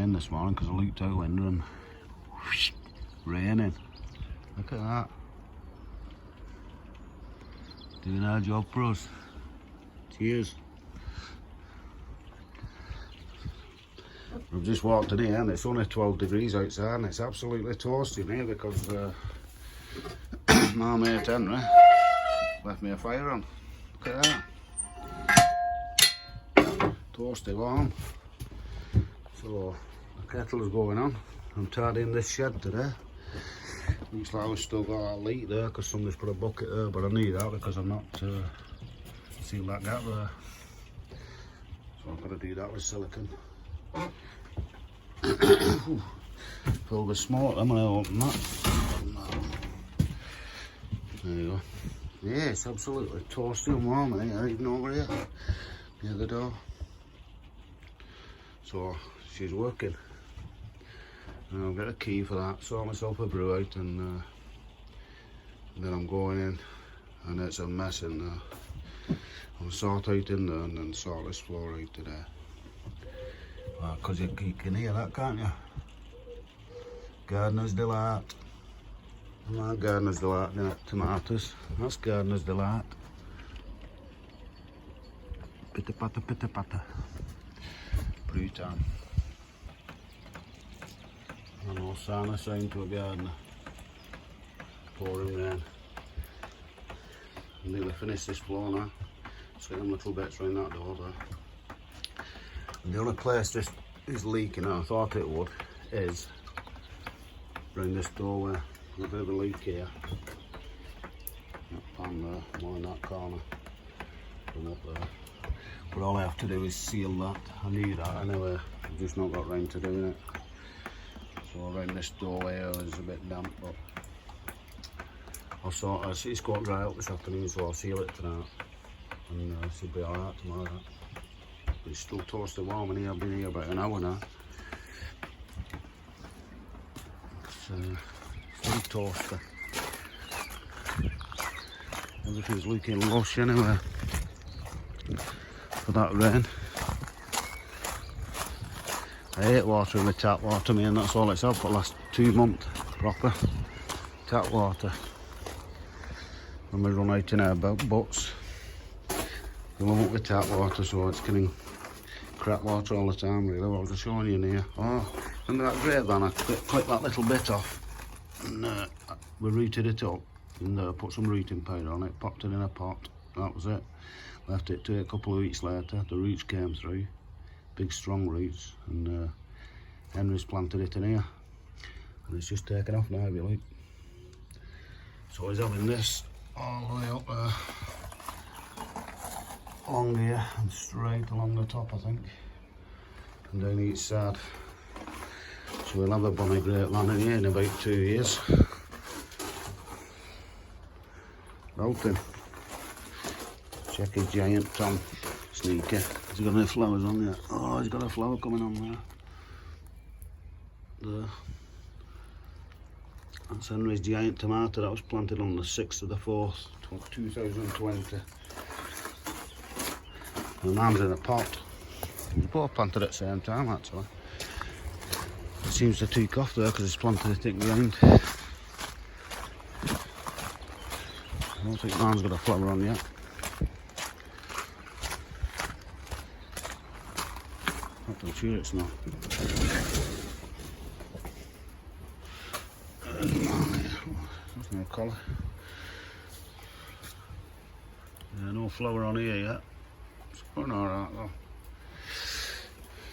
in this morning because I looked out window and whoosh, raining. Look at that. Doing our job for us. Cheers. I've just walked in here and it's only 12 degrees outside and it's absolutely toasty here because my mate Henry left me a fire on. Look at that. Toasty warm. So the kettle's going on. I'm tidying this shed today. Looks like I've still got that leak there because somebody's put a bucket there, but I need that because I'm not seeing that gap there. So I've got to do that with silicone. Filled with smoke, I'm going to open that. There you go. Yeah, it's absolutely toasty and warm in here, even over here near the door. So she's working. And I'll get a key for that, sort myself a brew out, and then I'm going in, and it's a mess in there. I'll sort out in there and then sort this floor out today. Because you can hear that, can't you? Gardener's delight. My gardener's delight, isn't it? Tomatoes. That's gardener's delight. Pitter patter, pitter patter. Brew time. I know, sign a sign to a gardener. Pouring rain. I'm nearly finished this floor now. See them little bits around that door there. And the only place this is leaking, I thought it would, is around this doorway. A bit of a leak here. That pan there, more in that corner. From up there. But all I have to do is seal that. I knew that anyway. I've just not got round to doing it. So around this doorway is a bit damp, but I'll sort it. It's got dry out this afternoon, so I'll seal it tonight. And it should be alright tomorrow. But it's still toasty warm in here. I've been here about an hour now. It's still toasty. Everything's looking lush anyway for that rain. I hate watering with tap water, and that's all it's had for the last 2 months, proper tap water. When we run out in our butts, we love it with tap water, so it's getting crap water all the time really. What was I showing you in here? Oh, remember that grapevine? I clipped that little bit off and we rooted it up and put some rooting powder on it, popped it in a pot, that was it. Left it to a couple of weeks later, the roots came through. Big strong roots, and Henry's planted it in here and it's just taken off now if you like. So he's having this all the way up there, along here and straight along the top I think, and down each side. So we'll have a bonny great land in here in about 2 years. Belting. Check his giant Tom sneaker. Has he got any flowers on yet? Oh, he's got a flower coming on there. There. That's Henry's giant tomato that was planted on the 6th of the 4th, 2020. And mine's in a pot. They're both planted at the same time actually. It seems to take off there because it's planted it in ground. I don't think mine's got a flower on yet. I'm sure it's not. There's no colour. Yeah, no flower on here yet. It's going alright though.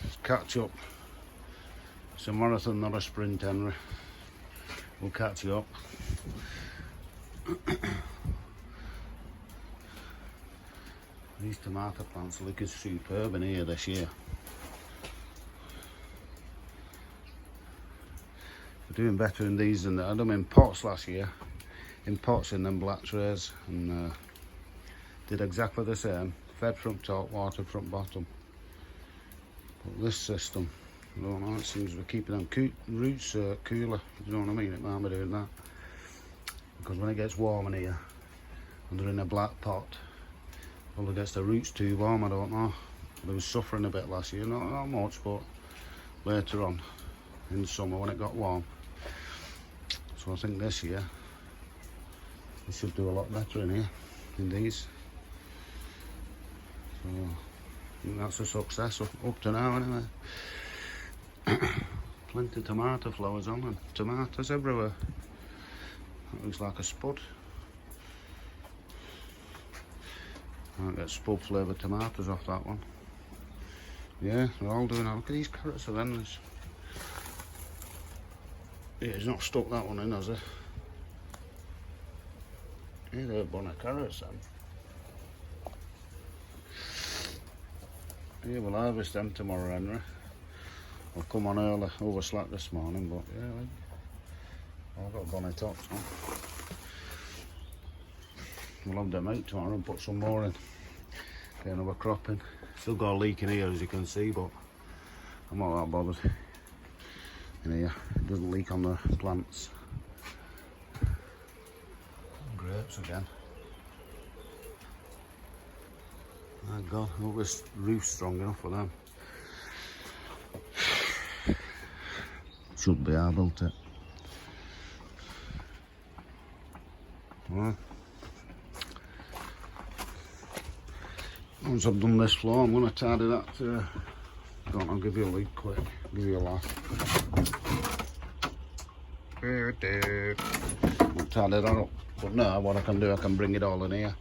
Let's catch up. It's a marathon, not a sprint, Henry. We'll catch you up. These tomato plants are looking superb in here this year. We're doing better in these than that. I done them in pots last year, in pots in them black trays, and did exactly the same. Fed from top, watered from bottom. But this system, I don't know, it seems to be keeping them roots cooler. You know what I mean? It might be doing that. Because when it gets warm in here, and they're in a black pot, probably gets the roots too warm, I don't know. They was suffering a bit last year, not much, but later on in the summer when it got warm. So I think this year we should do a lot better in here, in these. So I think that's a success up to now anyway. Plenty of tomato flowers on and tomatoes everywhere. That looks like a spud. I get spud flavoured tomatoes off that one. Yeah, they're all doing that. Look at these carrots are endless. Yeah, he's not stuck that one in, has he? Yeah, they're bonnet carrots then. Yeah, we'll harvest them tomorrow, Henry. I'll come on early, overslept this morning, but yeah, I've got bonnet tops on. We'll have them out tomorrow and put some more in. Get another crop in. Still got a leak in here as you can see, but I'm not that bothered. In here, it doesn't leak on the plants. Grapes again. My God, I hope this roof's strong enough for them. Should be able to. Well, once I've done this floor, I'm going to tidy that. I'll give you a lead quick, give you a laugh. I'll tidy that up. But now, what I can do, I can bring it all in here.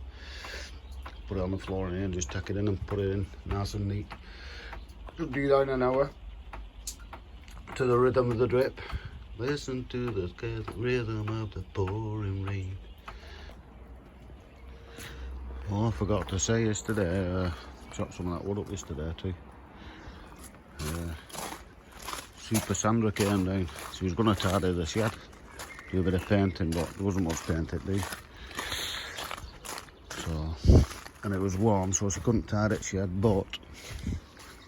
Put it on the floor in here and just tuck it in and put it in nice and neat. Just do that in an hour. To the rhythm of the drip. Listen to the rhythm of the pouring rain. Oh, I forgot to say yesterday, chopped some of that wood up yesterday too. Super Sandra came down. She was going to tidy the shed, do a bit of painting, but there wasn't much paint at these. So, and it was warm, so she couldn't tidy it shed, but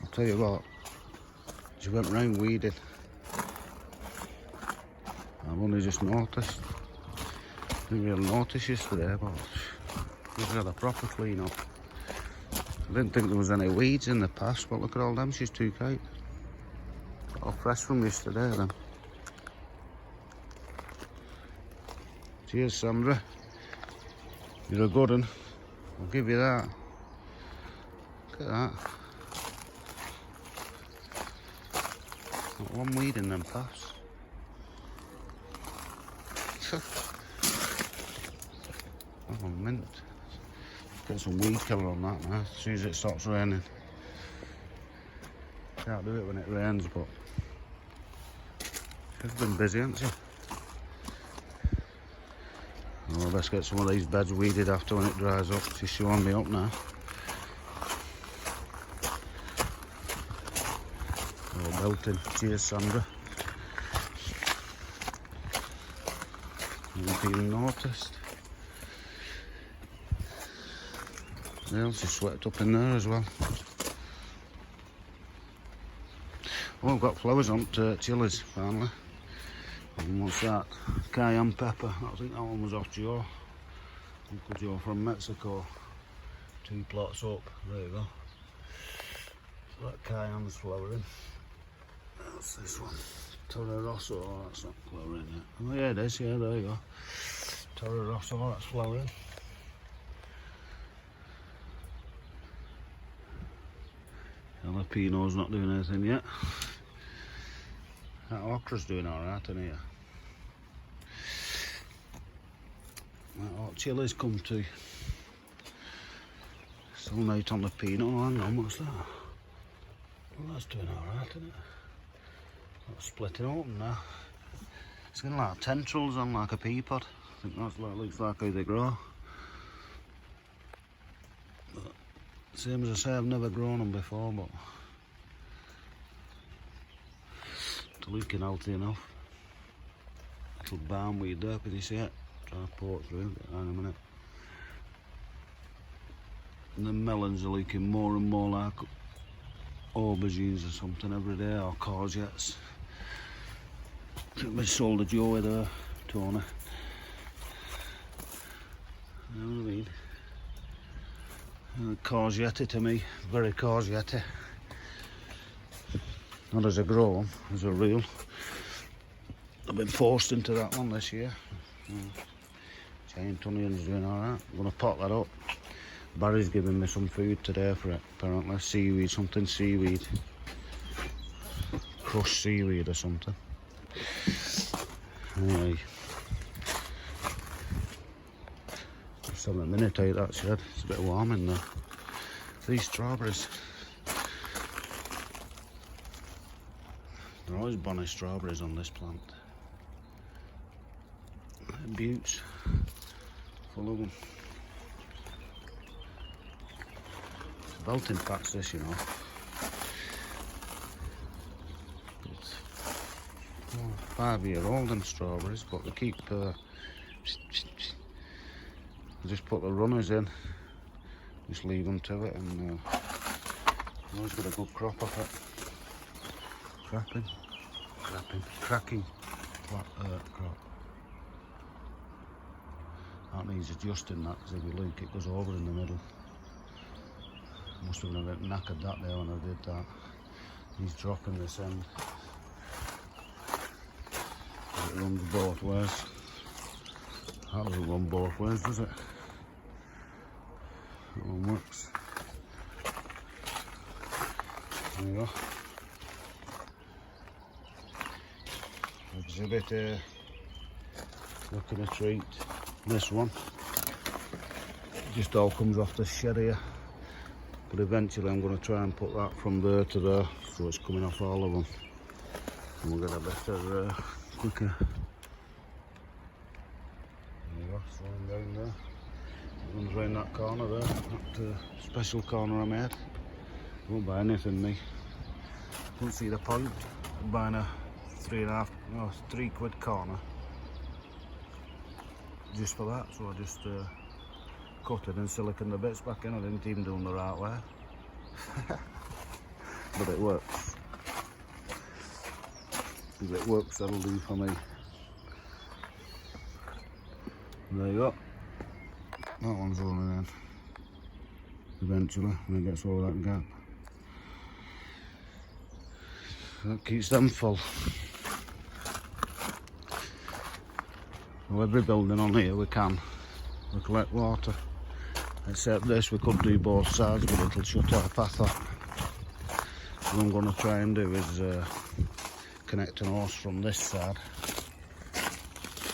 I'll tell you what, she went round weeding. I've only just noticed. Didn't really notice yesterday, but she's had a proper clean up. I didn't think there was any weeds in the past, but look at all them she's took out. All fresh from yesterday then. Cheers, Sandra. You're a good one. I'll give you that. Look at that. Not one weed in them paths. Oh, mint. Get some weed killer on that now, as soon as it stops raining. Can't do it when it rains, but she's been busy, hasn't she? Oh, let's get some of these beds weeded after when it dries up. She's showing me up now. Oh, belting. Cheers, Sandra. Haven't even noticed. Yeah, she's swept up in there as well. Oh, I've got flowers on chilies finally. And what's that? Cayenne pepper. I think that one was off Joe. Uncle Joe from Mexico. 2 plots up. There you go. So that cayenne's flowering. What's this one? Toro Rosso. Oh, that's not flowering yet. Oh yeah, it is. Yeah, there you go. Toro Rosso, that's flowering. Jalapeno's not doing anything yet. That okra's doing alright in here. That hot chilies come to. Still night on the peanut. Oh, hang on, what's that? Well, that's doing alright, isn't it? That's splitting open now. It's getting like tendrils on like a pea pod. I think that's what it looks like how they grow. But same as I say, I've never grown them before, but it's looking healthy enough. Little barn weed there, can you see it? Try to pour it through, hang on a minute. And the melons are looking more and more like aubergines or something every day, or courgettes. I think we sold a Joey there, Tony. You know what I mean? Courgette to me, very courgette. Not as I grow them, as a real. I've been forced into that one this year. Giant onions doing alright. I'm going to pot that up. Barry's giving me some food today for it, apparently. Seaweed, something seaweed. Crushed seaweed or something. Anyway. Just having a minute out that shed. It's a bit warm in there. These strawberries. There are always bonny strawberries on this plant. Buttes. Full of them. Belting patch this, you know. It's 5-year-old and strawberries, but they keep just put the runners in, just leave them to it, and always got a good crop off it. Cracking crop. That needs adjusting, that, because if you look, it goes over in the middle. Must have been a bit knackered that day when I did that. He's dropping this end. It runs both ways. That doesn't run both ways, does it? That one works. There you go. Exhibit A. Looking a treat. This one. It just all comes off the shed here. But eventually I'm going to try and put that from there to there, so it's coming off all of them. And we'll get a better, quicker. There you go, it's running down there. It runs round that corner there, that special corner I made. I won't buy anything, me. Don't see the point of buying a 3 quid corner just for that, so I just cut it and silicon the bits back in. I didn't even do them the right way. But it works. If it works, that'll do for me. There you go. That one's rolling in. Eventually, when it gets over that gap. That keeps them full. Well, every building on here we collect water. Except this, we could do both sides, but it'll shut our path off. What I'm going to try and do is connect an hose from this side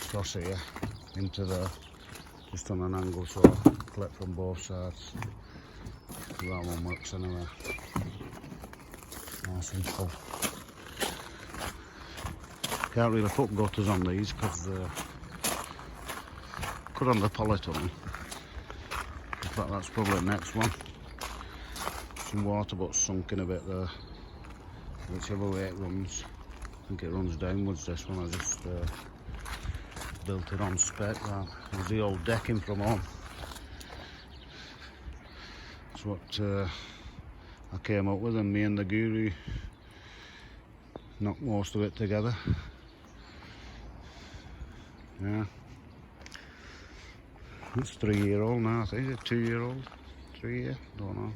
across here into there, just on an angle, so I collect from both sides. So that one works anyway. Nice and full. Can't really put gutters on these because could on the polytunnel. In fact, that's probably the next one. Some water but sunk in a bit there. Whichever way it runs. I think it runs downwards, this one. I just built it on spec. That was the old decking from home. That's what I came up with, and me and the guru knocked most of it together. Yeah. It's 3-year-old now, I think. Is it 2-year-old? 3-year? Don't know.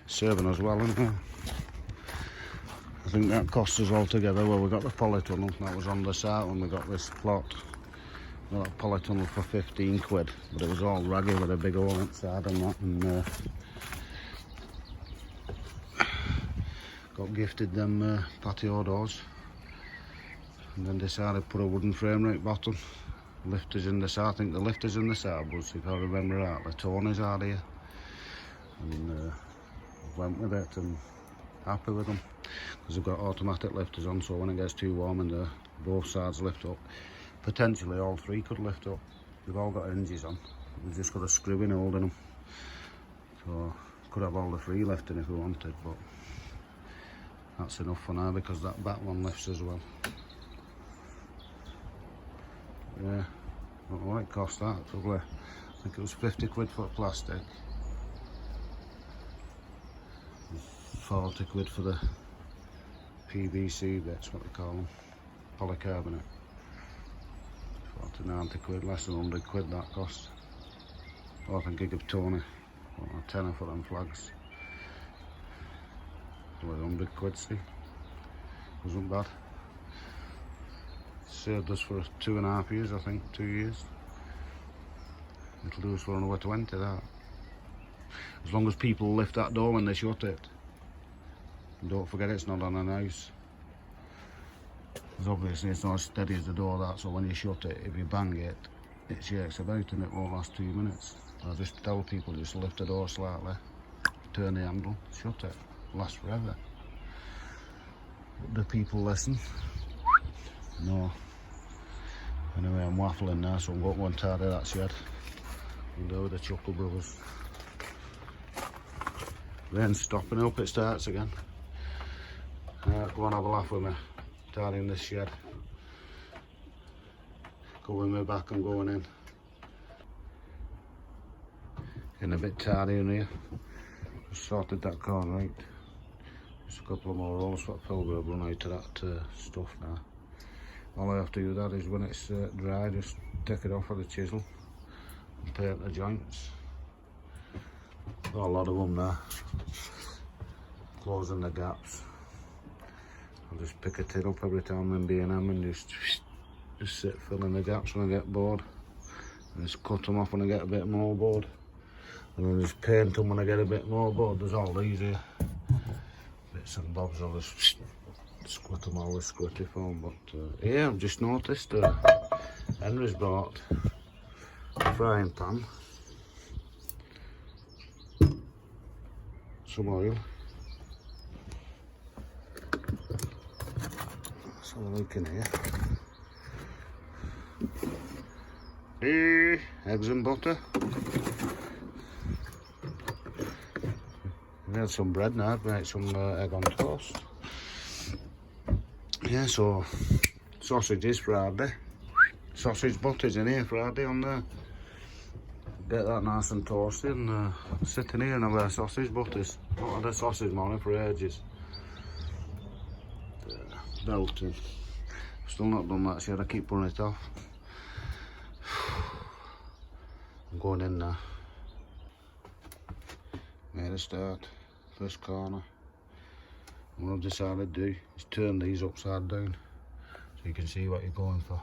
Serving us well, isn't it? I think that cost us altogether. Well, we got the polytunnel, that was on the site when we got this plot. We got a polytunnel for 15 quid, but it was all raggy with a big hole inside and that. And got gifted them patio doors. And then decided to put a wooden frame right bottom. Lifters in the side, I think the lifters in the side was, if I remember rightly, Tony's out here. And went with it and happy with them. Because they've got automatic lifters on, so when it gets too warm in there, both sides lift up. Potentially all 3 could lift up. They've all got hinges on. We've just got a screw in holding them. So could have all the 3 lifting if we wanted, but that's enough for now because that back one lifts as well. Yeah, I don't know what it cost that, probably. I think it was 50 quid for plastic. 40 quid for the PVC bits, what they call them, polycarbonate. 40, 90 quid, less than 100 quid that cost. Oh, I think I give Tony a tenner for them flags. Well, 100 quid, see. Wasn't bad. Served us for 2.5 years, I think, 2 years. It'll do us for another 20, that. As long as people lift that door when they shut it. And don't forget it's not on an house. Because obviously it's not as steady as the door, that, so when you shut it, if you bang it, it shakes about and it won't last 2 minutes. I just tell people, just lift the door slightly, turn the handle, shut it, lasts forever. Do people listen? No. Anyway, I'm waffling now, so I'm going to go and tidy that shed. We'll do with the Chuckle Brothers. Rain's stopping, I hope it starts again. Go and have a laugh with me, tidying this shed. Go with me back, I'm going in. Getting a bit tidy in here. Just sorted that corner out. Just a couple of more rolls for Phil, I've run out of that stuff now. All I have to do that is when it's dry, just take it off with a chisel and paint the joints. Got a lot of them now. Closing the gaps. I'll just pick a tin up every time I'm being ham and just sit filling the gaps when I get bored. And just cut them off when I get a bit more bored. And then just paint them when I get a bit more bored. There's all these here. Bits and bobs, I'll just squat them all with squirty foam. But yeah, I've just noticed Henry's bought a frying pan, some oil. Let's have a look in here. Eggs and butter. We had some bread now, I'd make some egg on toast. Yeah, so sausages Friday. Sausage butter's in here Friday on there. Get that nice and toasted and sit in here and have our sausage butters. Not had a sausage morning for ages. Belting. Still not done that yet, I keep putting it off. I'm going in now. Made a start. First corner. What I've decided to do is turn these upside down so you can see what you're going for.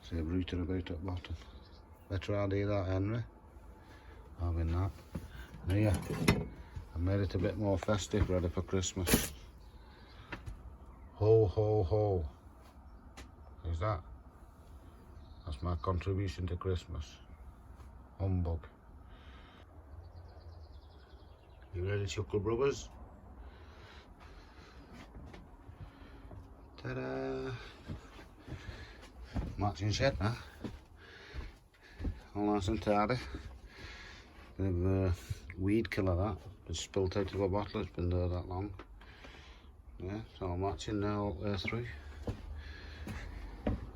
See a router about at the bottom. Better idea that, Henry. Having that. And here, I made it a bit more festive, ready for Christmas. Ho, ho, ho. Who's that? That's my contribution to Christmas. Humbug. You ready, Chuckle Brothers? Ta-da! Matching shed now. All nice and tidy. Bit of weed killer that. It's spilt out of a bottle, it's been there that long. Yeah, it's all matching now all the way through.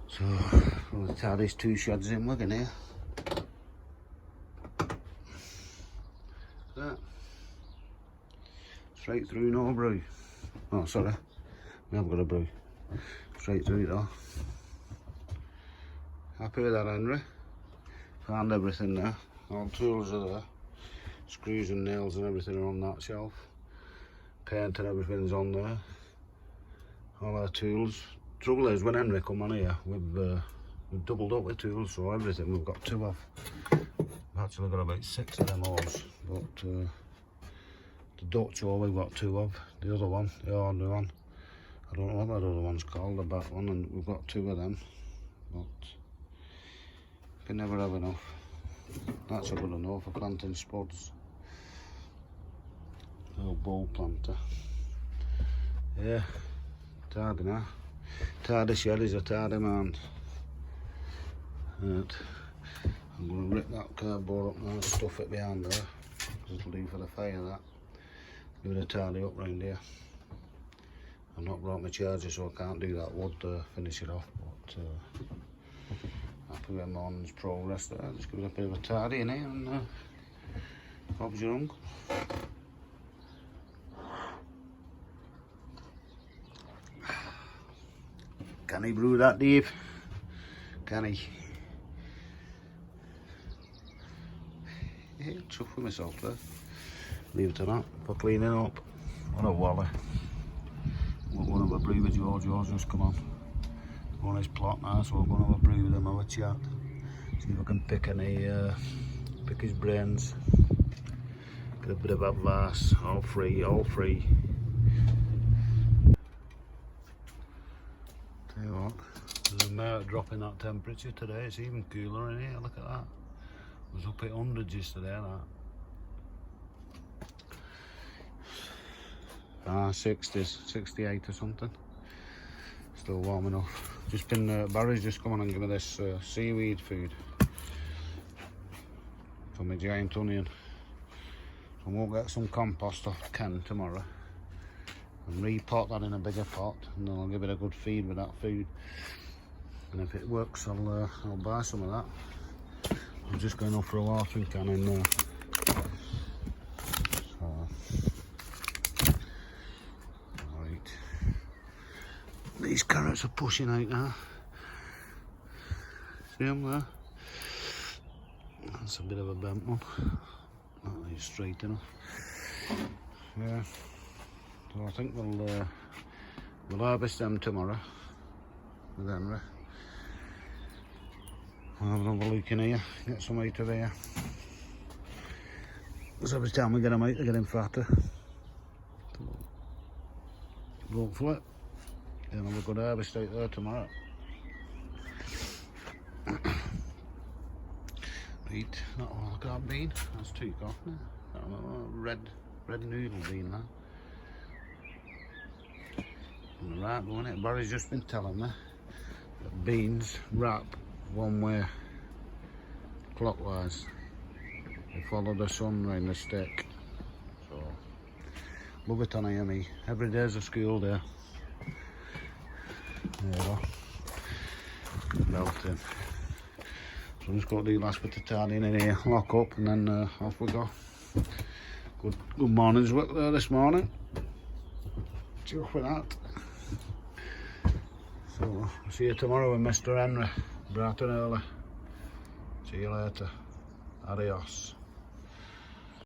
So, we'll tie these 2 sheds in, we're going here. That. Straight through, no brew. Oh, sorry. We haven't got a brew. Straight through though. Happy with that, Henry? Found everything there. All tools are there. Screws and nails and everything are on that shelf. Paint and everything's on there. All our tools. Trouble is, when Henry come on here, we've doubled up with tools, so everything we've got 2 of. We've actually got about 6 of them oars, but the Dutch oar we've got 2 of. The other one, the ordinary one, I don't know what that other one's called, the back one, and we've got 2 of them. But you can never have enough. That's a good enough for planting spuds. Little bowl planter. Yeah, tidy now. Tidy shed is a tidy man. Right. I'm going to rip that cardboard up now and stuff it behind there. Because it'll do for the fire, that. Give it a tidy up round here. I've not brought my charger, so I can't do that wood to finish it off. But happy with morning's progress there. Just give it a bit of a tidy in here and Bob's your uncle. Can he brew that deep? Can he? Yeah, chuff with myself there. Leave it to that for cleaning up. What a wally. We're going to have a brew with George. George just come on his plot now, so we're going to have a brew with him, have a chat. See if I can pick his brains. Get a bit of advice, all free. Tell you what, there's a merit drop in that temperature today. It's even cooler in here, look at that. It was up at hundreds yesterday, that. 60s, 68 or something. Still warm enough. Just been, Barry's just come on and give me this seaweed food for my giant onion. So we'll get some compost off Ken tomorrow and repot that in a bigger pot, and then I'll give it a good feed with that food. And if it works, I'll buy some of that. I'm just going off for a watering can in there. Right. These carrots are pushing out now. See them there? That's a bit of a bent one. That is straight enough. Yeah. So I think we'll harvest them tomorrow with Henry. I'll have another look in here, get some out of here. Because every time we get them out, they get him fatter. Hopefully, then we'll have a good harvest out there tomorrow. Right, that one, look at that bean. That's too coffee. I don't know, red noodle bean that. Right, going it. Barry's just been telling me that beans wrap one way clockwise. They follow the sun round the stick. So, love it on AME. Every day's a school day. There you go. Melting. So I'm just got to do last bit of tidying in here, lock up, and then off we go. Good morning's work there this morning. Cheers for that. So I'll see you tomorrow with Mr. Henry, bright and early. See you later. Adios.